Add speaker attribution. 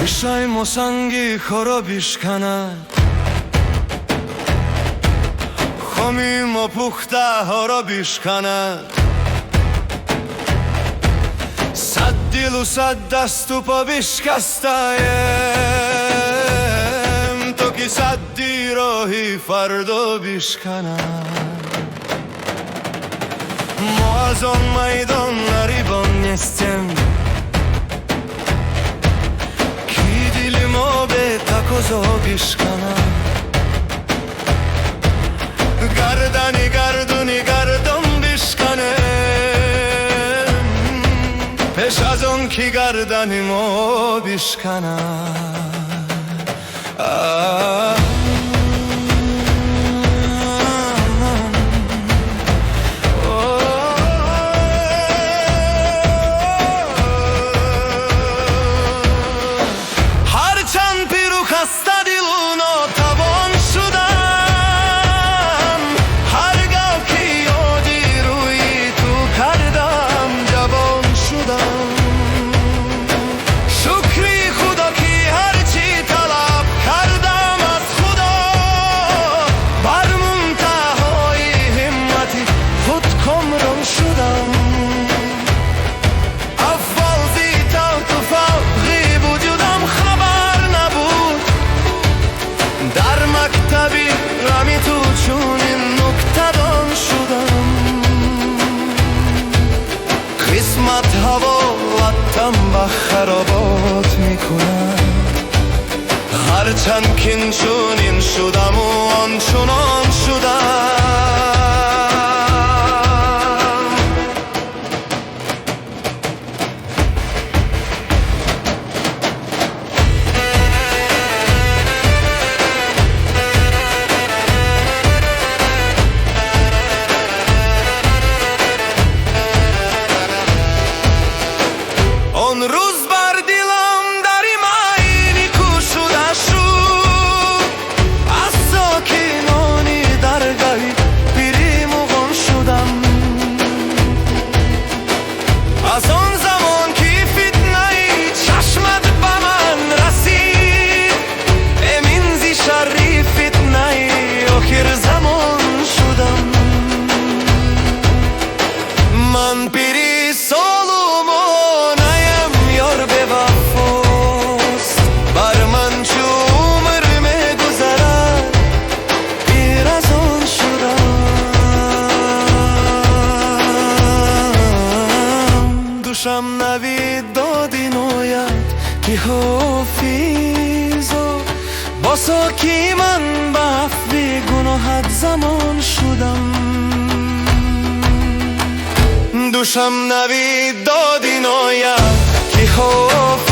Speaker 1: Kışay mosangi chorobish kanak Chomimo puchta chorobish kanak Sad dilu sad dastu povishkastajem To ki sad dirohi fardo bishkanak Moazon majdon naribon nestem Takozo bishkana Gardani garduni gardon bishkanem Pesh az on ki gardanimo bishkana قسمت حوالتم و خرابات میکنم هرچند کین چونین شدم و آنچنان شدم روز بر دیلم داری ماینی کوشوده شو از ساکنانی درگاهی پیری مغان شدم از آن زمان که فتنه‌ای چشمت به من رسید امین زی شری فتنه‌ای آخر زمان شدم من پیری دوشم نوید دادی نوید که حافظا باسا کی من به عفو گناهت زمان شدم دوشم نوید دادی نوید که حافظا